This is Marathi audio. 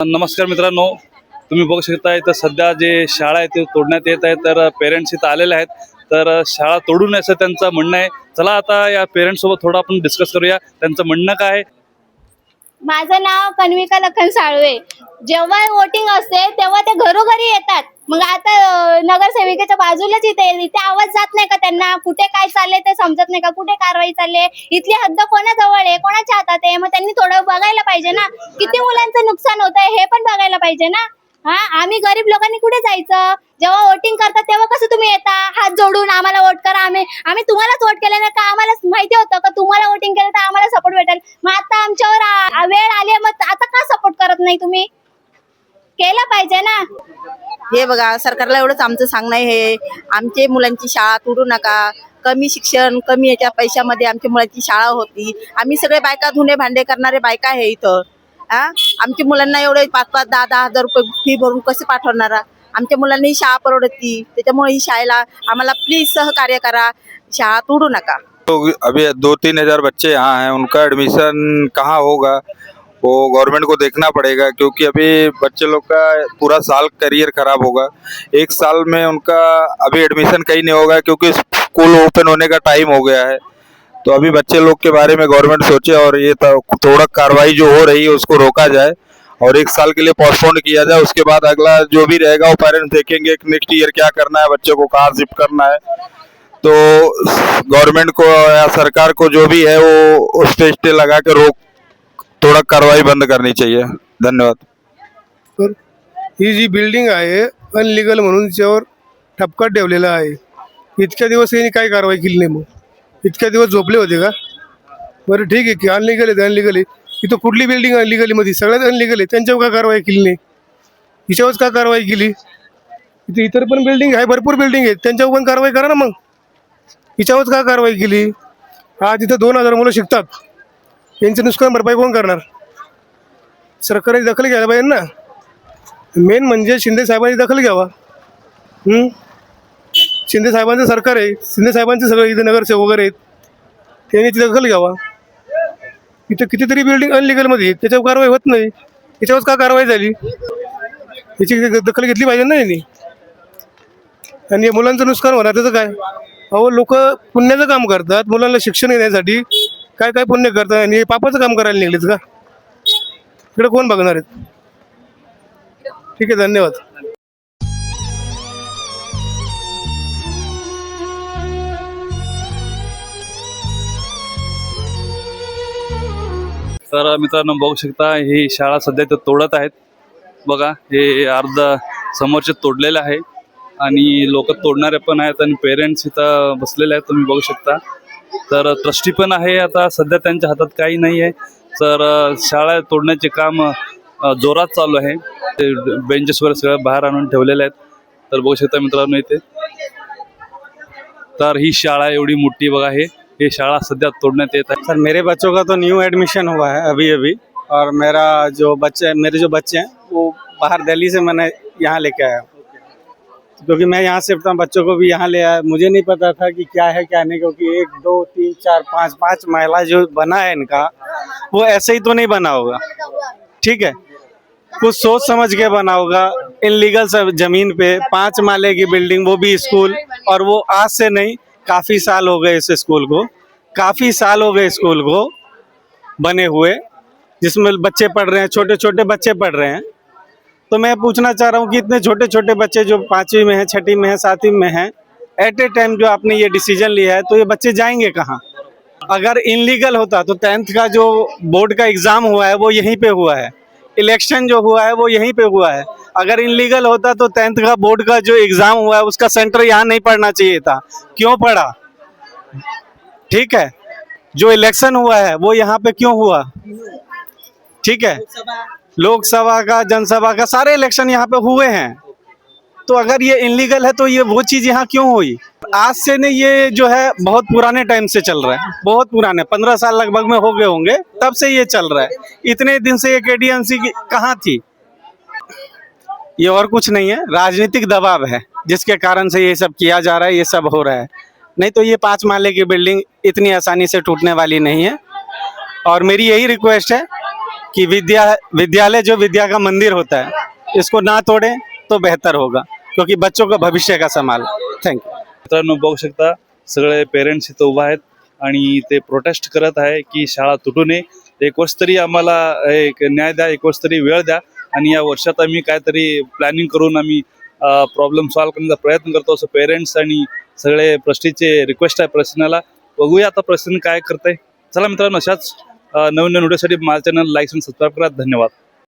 नमस्कार मित्रांनो, तुम्ही बघू शकता इथं सध्या जे शाळा आहे ते तोडण्यात येत आहे. तर पेरेंट्स इथं आलेले आहेत. तर शाळा तोडू नये असं त्यांचं म्हणणं आहे. चला आता या पेरेंट्स सोबत थोडं आपण डिस्कस करूया, त्यांचं म्हणणं काय आहे. माझं नाव कन्विका लखन साळवे. जेव्हा वोटिंग असते तेव्हा ते घरोघरी येतात. मग आता नगरसेविकेच्या बाजूलाच इथे आवाज जात नाही का त्यांना? कुठे काय चाललंय ते समजत नाही का? कुठे कारवाई चालली? इथली हद्द कोणाजवळ आहे, कोणाच्या हातात आहे? मग त्यांनी थोडं बघायला पाहिजे ना. किती मुलांचं नुकसान होत आहे हे पण बघायला पाहिजे ना. आम्ही गरीब लोकांनी कुठे जायचं? जेव्हा वोटिंग करतात तेव्हा कसं तुम्ही येता हात जोडून आम्हाला वोट करा, आम्ही तुम्हालाच वोट केलं नाही का? आम्हाला माहिती होतं का तुम्हाला वोटिंग केलं तर आम्हाला सपोर्ट भेटेल. मग आता आमच्यावर वेळ आली, मग आता का सपोर्ट करत नाही तुम्ही? केलं पाहिजे ना. हे बघा, सरकारला एवढंच आमचं सांगणं आहे, हे आमचे मुलांची शाळा तोडू नका. कमी शिक्षण, कमी याच्या पैशामध्ये आमच्या मुलांची शाळा होती. आम्ही सगळे बायका धुणे भांडे करणारे बायका आहे इथं. आमच्या मुलांना एवढे 5-5, 10-10 हजार रुपये फी भरून कसे पाठवणार? आमच्या मुलांना ही शाळा परवडती, त्याच्यामुळे ही शाळेला आम्हाला प्लीज सहकार्य करा, शाळा तोडू नका. तो अभी 2-3 हजार बच्चे यहाँ हैं, उनका एडमिशन कहाँ होगा वो गवर्नमेंट को देखना पड़ेगा, क्योंकि अभी बच्चे लोग का पूरा साल करियर खराब होगा। एक साल में उनका अभी एडमिशन कहीं नहीं होगा, क्योंकि स्कूल ओपन होने का टाइम हो गया है। तो अभी बच्चे लोग के बारे में गवर्नमेंट सोचे और ये थोड़ा कार्रवाई जो हो रही है उसको रोका जाए और एक साल के लिए पोस्टपोन किया जाए। उसके बाद अगला जो भी रहेगा वो पेरेंट्स देखेंगे कि नेक्स्ट ईयर क्या करना है, बच्चों को कहाँ शिफ्ट करना है। तो गवर्नमेंट को या सरकार को जो भी है वो उस पे स्टे लगा के रोक थोड़ा कार्रवाई बंद करनी चाहिए। धन्यवाद। तर ही जी बिल्डिंग आहे अनलिगल म्हणून तिच्यावर ठपका ठेवलेला आहे. इतक्या दिवस यांनी काय कारवाई केली नाही? मग इतक्या दिवस झोपले होते का? बरं ठीक आहे की अनलिगल आहे, अनलिगल आहे. इथं कुठली बिल्डिंग अनलिगलीमध्ये? सगळ्यात अनलिगल आहे. त्यांच्यावर का कारवाई केली नाही? हिच्यावरच का कारवाई केली? इथे इतर पण बिल्डिंग आहे, भरपूर बिल्डिंग आहेत, त्यांच्यावर पण कारवाई करा ना. मग हिच्यावरच का कारवाई केली? आज इथं 2000 मुलं शिकतात, यांचं नुकसान भरपाई कोण करणार? सरकारने दखल घ्यायला पाहिजे ना. मेन म्हणजे शिंदे साहेबांनी दखल घ्यावा. शिंदे साहेबांचं सरकार आहे, शिंदे साहेबांचे सगळे इथे नगरसेवक वगैरे आहेत, त्यांनी ती दखल घ्यावा. इथं कितीतरी बिल्डिंग अनलिगलमध्ये आहेत, त्याच्यावर कारवाई होत नाही. याच्यावर का कारवाई झाली? याची दखल घेतली पाहिजे ना यांनी. आणि या मुलांचं नुकसान होणार त्याचं काय? अहो, लोक पुण्याचं काम करतात, मुलांना शिक्षण घेण्यासाठी काय काय पुण्य करतात आणि पापाचं काम करायला निघलेत का? इकडे कोण बघणार आहेत? ठीक आहे, धन्यवाद. तर मित्रांनो बघू शकता ही शाळा सध्या इथं तोडत आहेत. बघा हे अर्ध समोरचे तोडलेलं आहे आणि लोक तोडणारे पण आहेत आणि पेरेंट्स इथं बसलेले आहेत, तुम्ही बघू शकता. तर ट्रस्टी पण आहे, आता सध्या त्यांच्या हातात काही नाही आहे. तर शाळा तोडण्याचे काम जोरात चालू आहे. ते बेंचेस वगैरे सगळं बाहेर आणून ठेवलेले आहेत. तर बघू शकता मित्रांनो इथे. तर ही शाळा एवढी मोठी बघा, हे शाळा सध्या तोडण्यात येत आहे. सर मेरे बच्चों का तो न्यू एडमिशन हुआ है अभी अभी, और मेरे जो बच्चे हैं वो बाहर दिल्ली से मैंने यहाँ लेके आया, क्योंकि मैं यहाँ से अपना बच्चों को भी यहाँ ले आया. मुझे नहीं पता था कि क्या है क्या नहीं, क्योंकि 1 2 3 4 5 महिला जो बना है इनका, वो ऐसे ही तो नहीं बना होगा. ठीक है, कुछ सोच समझ के बना होगा. इनलीगल सब जमीन पे 5 माले की बिल्डिंग, वो भी स्कूल, और वो आज से नहीं काफ़ी साल हो गए इस स्कूल को, काफ़ी साल हो गए स्कूल को बने हुए, जिसमें बच्चे पढ़ रहे हैं, छोटे छोटे बच्चे पढ़ रहे हैं. तो मैं पूछना चाह रहा हूँ कि इतने छोटे छोटे बच्चे जो 5वीं में हैं, 6ठी में हैं, 7वीं में हैं, एट ए टाइम जो आपने ये डिसीजन लिया है, तो ये बच्चे जाएंगे कहाँ? अगर इनलीगल होता तो 10th का जो बोर्ड का एग्ज़ाम हुआ है वो यहीं पे हुआ है, इलेक्शन जो हुआ है वो यहीं पे हुआ है. अगर इनलीगल होता तो 10th का बोर्ड का जो एग्ज़ाम हुआ है उसका सेंटर यहाँ नहीं पड़ना चाहिए था. क्यों पड़ा? ठीक है, जो इलेक्शन हुआ है वो यहाँ पे क्यों हुआ? ठीक है, लोकसभा का, जनसभा का, सारे इलेक्शन यहाँ पे हुए हैं. तो अगर ये इनलीगल है तो ये वो चीज़ यहाँ क्यों हुई? आज से नहीं, ये जो है बहुत पुराने टाइम से चल रहा है, बहुत पुराने 15 साल लगभग में हो गए होंगे, तब से ये चल रहा है. इतने दिन से ये KDMC कहाँ थी? ये और कुछ नहीं है, राजनीतिक दबाव है जिसके कारण से ये सब किया जा रहा है, ये सब हो रहा है. नहीं तो ये 5 माले की बिल्डिंग इतनी आसानी से टूटने वाली नहीं है. और मेरी यही रिक्वेस्ट है कि विद्यालय जो विद्या का मंदिर होता है इसको ना तोड़ें तो बेहतर होगा, क्योंकि बच्चों का भविष्य का सवाल है। Thank you. मित्रांनो बघू शकता सगळे पेरेंट्स इथं उभा आहेत आणि ते प्रोटेस्ट करत आहे की शाळा तुटू नये, एक वर्ष तरी आम्हाला एक न्याय द्या, एक वर्ष तरी वेळ द्या आणि या वर्षात आम्ही काहीतरी प्लॅनिंग करून आम्ही प्रॉब्लेम सॉल्व्ह करण्याचा प्रयत्न करतो असं पेरेंट्स आणि सगळे ट्रस्टीचे रिक्वेस्ट आहे प्रशासनाला. बघूया आता प्रशासन काय करतंय. चला मित्रांनो, अशाच नवीन नवीन व्हिडिओसाठी माझ्या चॅनल लाईक आणि सबस्क्राईब करा. धन्यवाद.